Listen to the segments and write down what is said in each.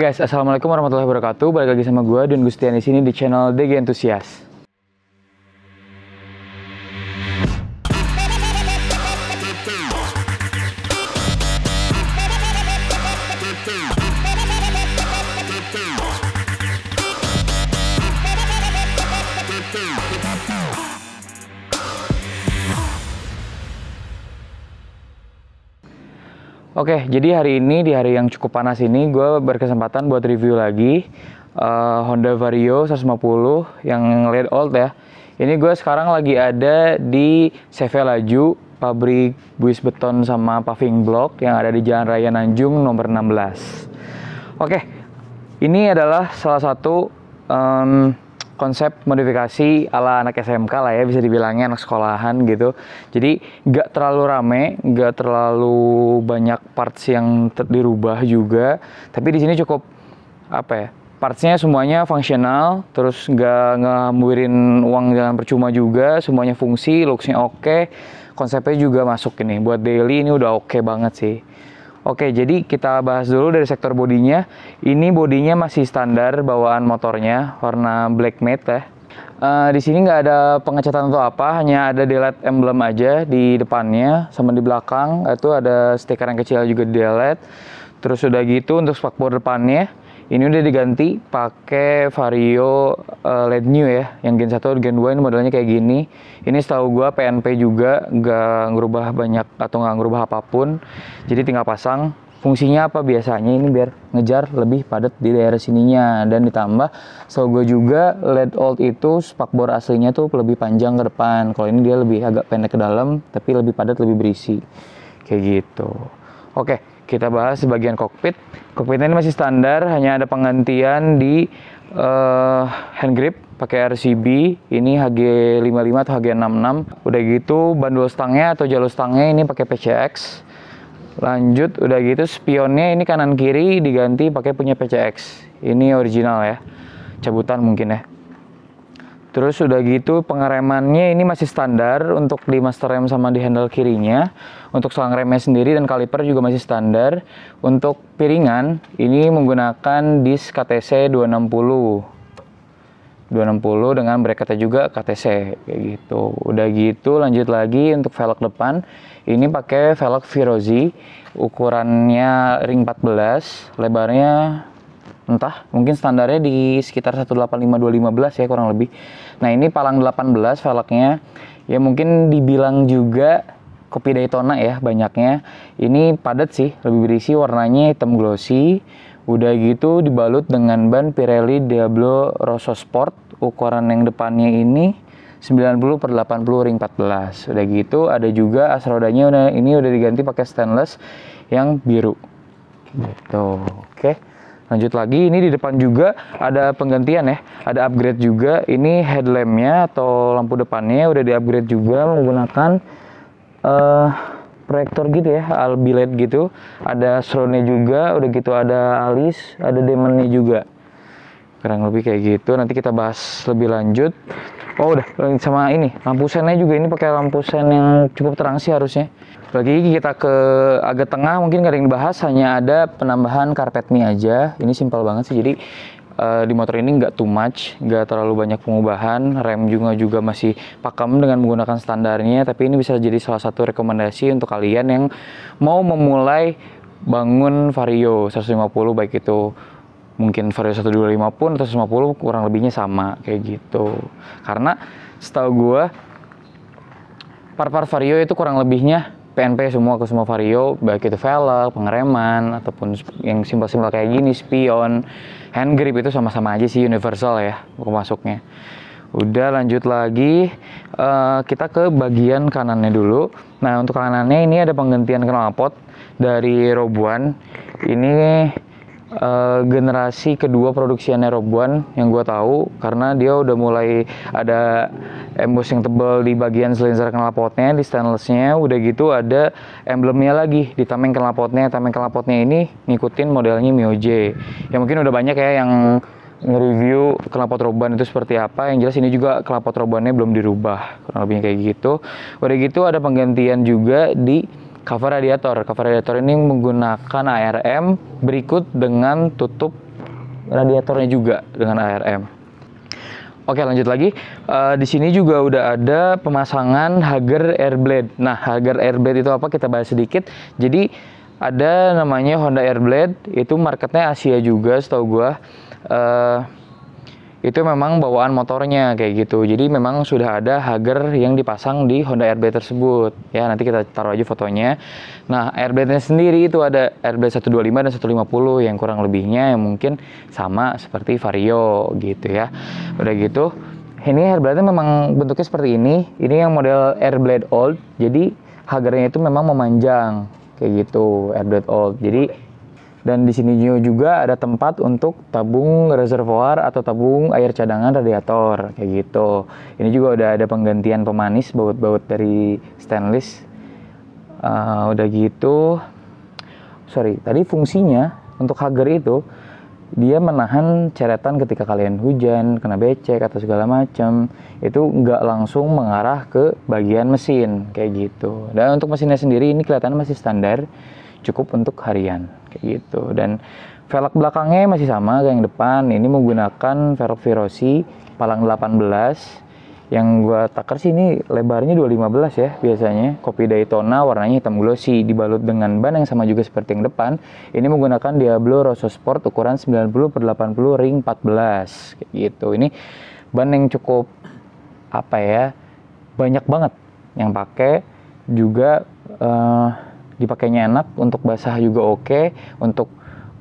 guys, assalamualaikum warahmatullahi wabarakatuh. Balik lagi sama gue Dion Gustian di sini di channel DG Entusias. Oke, jadi hari ini, di hari yang cukup panas ini, gue berkesempatan buat review lagi Honda Vario 150 yang late old ya. Ini gue sekarang lagi ada di CV Laju, pabrik buis beton sama paving block yang ada di Jalan Raya Nanjung nomor 16. Oke, ini adalah salah satu konsep modifikasi ala anak SMK lah ya, bisa dibilangnya anak sekolahan gitu. Jadi nggak terlalu rame, nggak terlalu banyak parts yang dirubah juga. Tapi di sini cukup partsnya semuanya fungsional, terus nggak ngambilin uang dengan percuma juga. Semuanya fungsi, looksnya oke, konsepnya juga masuk ini. Buat daily ini udah oke banget sih. Oke, jadi kita bahas dulu dari sektor bodinya. Ini bodinya masih standar bawaan motornya, warna black matte ya. Di sini nggak ada pengecatan atau apa, hanya ada delete emblem aja di depannya sama di belakang. Itu ada stiker yang kecil juga di delete. Terus udah gitu untuk spakbor depannya, ini udah diganti pakai Vario LED new ya, yang Gen 1 dan Gen 2 ini modelnya kayak gini. Ini setahu gua PNP juga, nggak ngerubah banyak atau nggak ngerubah apapun. Jadi tinggal pasang. Fungsinya apa biasanya ini biar ngejar lebih padat di daerah sininya, dan ditambah setahu gua juga LED old itu spakbor aslinya tuh lebih panjang ke depan. Kalau ini dia lebih agak pendek ke dalam, tapi lebih padat, lebih berisi. Kayak gitu. Oke, kita bahas bagian kokpit. Kokpitnya ini masih standar, hanya ada penggantian di hand grip pakai RCB. Ini HG55 atau HG66. Udah gitu bandul stangnya atau jalur stangnya ini pakai PCX. Lanjut udah gitu spionnya ini kanan kiri diganti pakai punya PCX. Ini original ya, cabutan mungkin ya. Terus udah gitu pengeremannya ini masih standar untuk di master rem sama di handle kirinya. Untuk selang remnya sendiri dan kaliper juga masih standar. Untuk piringan ini menggunakan disk KTC 260 dengan bracketnya juga KTC kayak gitu. Udah gitu lanjut lagi untuk velg depan ini pakai velg Virozi, ukurannya ring 14, lebarnya entah, mungkin standarnya di sekitar 185/215 ya kurang lebih. Nah ini palang 18 velgnya, ya mungkin dibilang juga kopi Daytona ya banyaknya. Ini padat sih, lebih berisi, warnanya hitam glossy. Udah gitu dibalut dengan ban Pirelli Diablo Rosso Sport, ukuran yang depannya ini 90/80 ring 14. Udah gitu ada juga as rodanya ini udah diganti pakai stainless yang biru. Gitu. Oke. Lanjut lagi, ini di depan juga ada penggantian ya, ada upgrade juga. Ini headlampnya atau lampu depannya udah di-upgrade juga menggunakan proyektor gitu ya, albi LED gitu. Ada strobe-nya juga, udah gitu ada alis, ada demonnya juga. Kurang lebih kayak gitu, nanti kita bahas lebih lanjut. Oh udah, sama ini, lampu sennya juga ini pakai lampu sen yang cukup terang sih harusnya. Lagi kita ke agak tengah, mungkin gak ada yang dibahas, hanya ada penambahan karpet mie aja. Ini simpel banget sih, jadi di motor ini nggak too much, nggak terlalu banyak pengubahan. Rem juga masih pakem dengan menggunakan standarnya, tapi ini bisa jadi salah satu rekomendasi untuk kalian yang mau memulai bangun Vario 150, baik itu mungkin Vario 125 pun atau 150 kurang lebihnya sama kayak gitu. Karena setahu gue part-part Vario itu kurang lebihnya PNP semua ke semua Vario, baik itu velg, pengereman, ataupun yang simpel-simpel kayak gini, spion, hand grip itu sama-sama aja sih, universal ya masuknya. Udah lanjut lagi, kita ke bagian kanannya dulu. Nah untuk kanannya ini ada penggantian knalpot dari Rogue One. Ini generasi kedua produksiannya Rogue One yang gue tahu, karena dia udah mulai ada emboss yang tebal di bagian silinder knalpotnya, di stainlessnya. Udah gitu ada emblemnya lagi di tameng knalpotnya. Tameng knalpotnya ini ngikutin modelnya Mio J. Ya mungkin udah banyak ya yang nge-review knalpot Rogue One itu seperti apa. Yang jelas ini juga knalpot Rogue One-nya belum dirubah, kurang lebihnya kayak gitu. Udah gitu ada penggantian juga di cover radiator. Cover radiator ini menggunakan ARM berikut dengan tutup radiatornya juga dengan ARM. Oke, lanjut lagi. Di sini juga udah ada pemasangan Hager Airblade. Nah, Hager Airblade itu apa? Kita bahas sedikit. Jadi ada namanya Honda Airblade, itu marketnya Asia juga setahu gua. Itu memang bawaan motornya kayak gitu. Jadi memang sudah ada Hager yang dipasang di Honda Airblade tersebut. Ya, nanti kita taruh aja fotonya. Nah, Airblade-nya sendiri itu ada Airblade 125 dan 150 yang kurang lebihnya yang mungkin sama seperti Vario gitu ya. Udah gitu, ini Airblade-nya memang bentuknya seperti ini. Ini yang model Airblade Old. Jadi Hagernya itu memang memanjang kayak gitu, Airblade Old. Jadi dan di sini juga ada tempat untuk tabung reservoir atau tabung air cadangan radiator kayak gitu. Ini juga udah ada penggantian pemanis baut-baut dari stainless. Udah gitu, tadi fungsinya untuk Hager itu dia menahan ceretan ketika kalian hujan, kena becek atau segala macam. Itu nggak langsung mengarah ke bagian mesin kayak gitu. Dan untuk mesinnya sendiri ini kelihatan masih standar, cukup untuk harian kayak gitu. Dan velg belakangnya masih sama kayak yang depan. Ini menggunakan velg Verosi palang 18. Yang gua takar sih ini lebarnya 215 ya biasanya. Kopi Daytona warnanya hitam glossy, dibalut dengan ban yang sama juga seperti yang depan. Ini menggunakan Diablo Rosso Sport ukuran 90/80 ring 14 kayak gitu. Ini ban yang cukup banyak banget yang pakai, juga dipakainya enak, untuk basah juga oke, untuk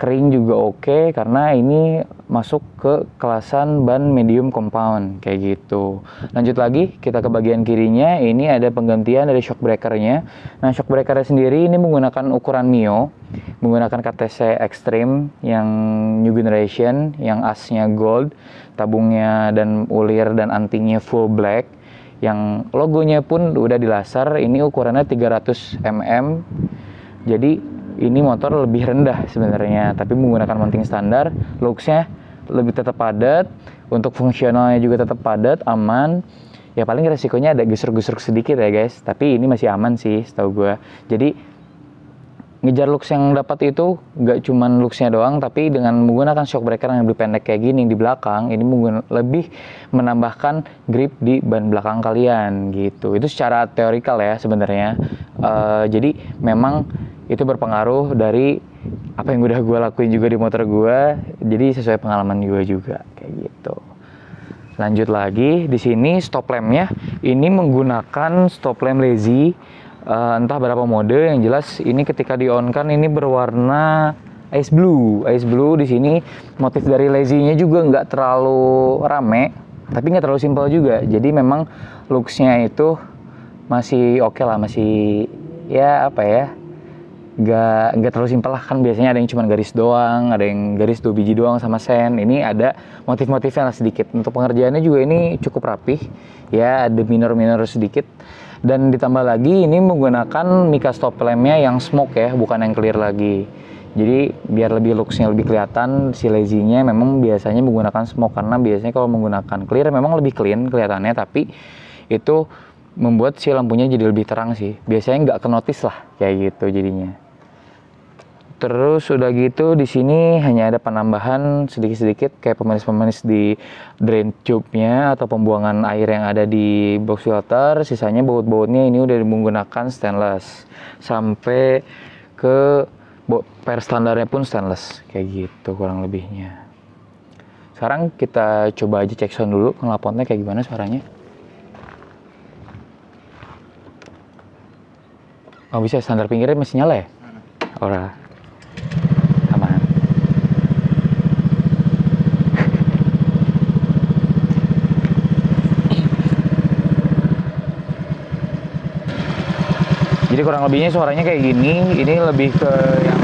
kering juga oke, karena ini masuk ke kelasan ban medium compound kayak gitu. Lanjut lagi, kita ke bagian kirinya. Ini ada penggantian dari shock breakernya. Nah, shock breakernya sendiri ini menggunakan ukuran Mio, menggunakan KTC Extreme yang new generation, yang asnya gold, tabungnya dan ulir dan antingnya full black, yang logonya pun udah dilaser. Ini ukurannya 300 mm. Jadi ini motor lebih rendah sebenarnya, tapi menggunakan mounting standar. Looksnya lebih tetap padat, untuk fungsionalnya juga tetap padat, aman. Ya paling resikonya ada gesruk-gesruk sedikit ya guys, tapi ini masih aman sih setahu gue. Jadi ngejar looks yang dapat itu nggak cuman looksnya doang, tapi dengan menggunakan shock breaker yang lebih pendek kayak gini di belakang, ini lebih menambahkan grip di ban belakang kalian gitu. Itu secara teorikal ya sebenarnya. Jadi memang itu berpengaruh dari apa yang udah gue lakuin juga di motor gue, jadi sesuai pengalaman gue juga kayak gitu. Lanjut lagi, di sini stop lampnya ini menggunakan stop lamp lazy, entah berapa mode. Yang jelas ini ketika di on kan ini berwarna ice blue. Ice blue di sini motif dari lazy-nya juga nggak terlalu rame, tapi nggak terlalu simpel juga. Jadi memang looks-nya itu masih oke lah, masih nggak terlalu simpel lah. Kan biasanya ada yang cuma garis doang, ada yang garis 2 biji doang sama sen. Ini ada motif-motifnya lah sedikit. Untuk pengerjaannya juga ini cukup rapih ya, ada minor-minor sedikit. Dan ditambah lagi ini menggunakan mica stop lampnya yang smoke ya, bukan yang clear lagi. Jadi biar lebih looksnya lebih kelihatan, si lazy-nya memang biasanya menggunakan smoke, karena biasanya kalau menggunakan clear memang lebih clean kelihatannya, tapi itu membuat si lampunya jadi lebih terang sih. Biasanya nggak kenotis lah kayak gitu jadinya. Terus udah gitu di sini hanya ada penambahan sedikit-sedikit kayak pemanis-pemanis di drain tube-nya atau pembuangan air yang ada di box filter. Sisanya baut-bautnya ini udah menggunakan stainless. Sampai ke per standarnya pun stainless kayak gitu kurang lebihnya. Sekarang kita coba aja cek sound dulu, knalpotnya kayak gimana suaranya. Oh bisa, standar pinggirnya masih nyala ya? Ora. Aman. Jadi kurang lebihnya suaranya kayak gini. Ini lebih ke yang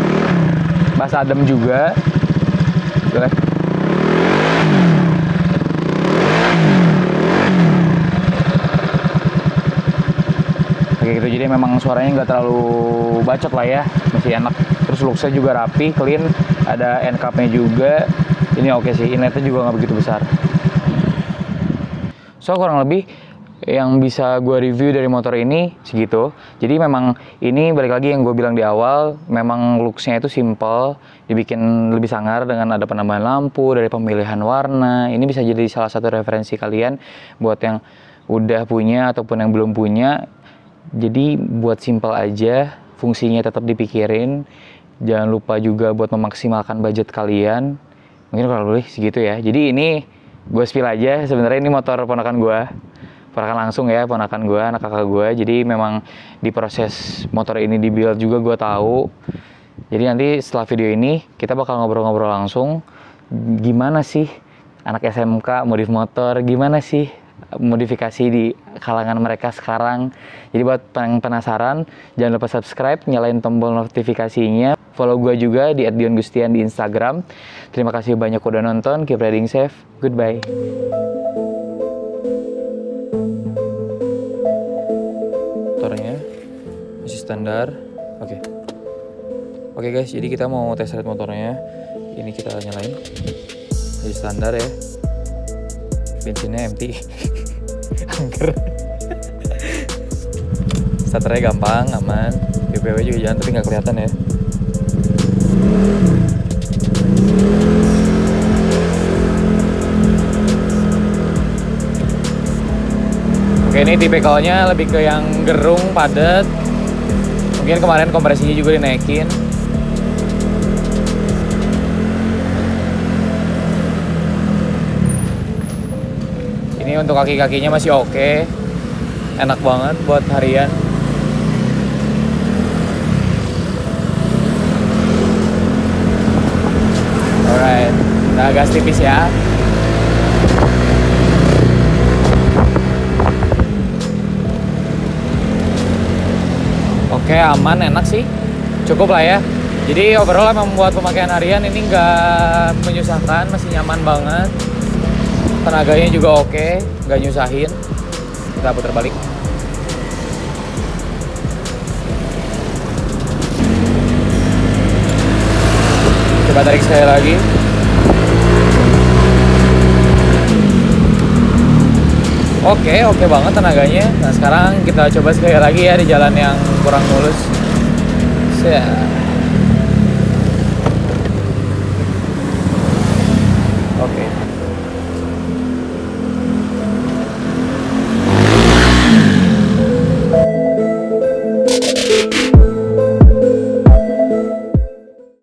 bass adem juga. Boleh. Kayak gitu, jadi memang suaranya nggak terlalu bacot lah ya, masih enak. Terus looksnya juga rapi, clean, ada end cap-nya juga. Ini oke sih, inletnya juga nggak begitu besar. So kurang lebih yang bisa gue review dari motor ini segitu. Jadi memang ini balik lagi yang gue bilang di awal, memang looks-nya itu simple, dibikin lebih sangar dengan ada penambahan lampu, dari pemilihan warna. Ini bisa jadi salah satu referensi kalian buat yang udah punya ataupun yang belum punya. Jadi buat simple aja, fungsinya tetap dipikirin. Jangan lupa juga buat memaksimalkan budget kalian. Mungkin kalau boleh segitu ya. Jadi ini gue spill aja, sebenarnya ini motor ponakan gue. Ponakan langsung ya, ponakan gue, anak kakak gue. Jadi memang di proses motor ini di-build juga gue tahu. Jadi nanti setelah video ini kita bakal ngobrol-ngobrol langsung. Gimana sih anak SMK modif motor, gimana sih modifikasi di kalangan mereka sekarang. Jadi buat yang penasaran, jangan lupa subscribe, nyalain tombol notifikasinya. Follow gue juga di @diongustian di Instagram. Terima kasih banyak udah nonton. Keep riding safe. Goodbye. Motornya masih standar. Oke guys, jadi kita mau tes ride motornya. Ini kita nyalain. Masih standar ya. Bensinnya empty. Angker. Starternya gampang, aman. BPW juga jalan tapi nggak kelihatan ya. Oke, ini tipikalnya lebih ke yang gerung, padat. Mungkin kemarin kompresinya juga dinaikin. Ini untuk kaki-kakinya masih oke. Enak banget buat harian. Alright, kita gas tipis ya. Oke, aman, enak sih. Cukup lah ya. Jadi overall emang membuat pemakaian harian ini nggak menyusahkan, masih nyaman banget. Tenaganya juga oke, nggak nyusahin. Kita putar balik. Coba tarik sekali lagi. Oke banget tenaganya. Nah sekarang kita coba sekali lagi ya di jalan yang kurang mulus. Oke.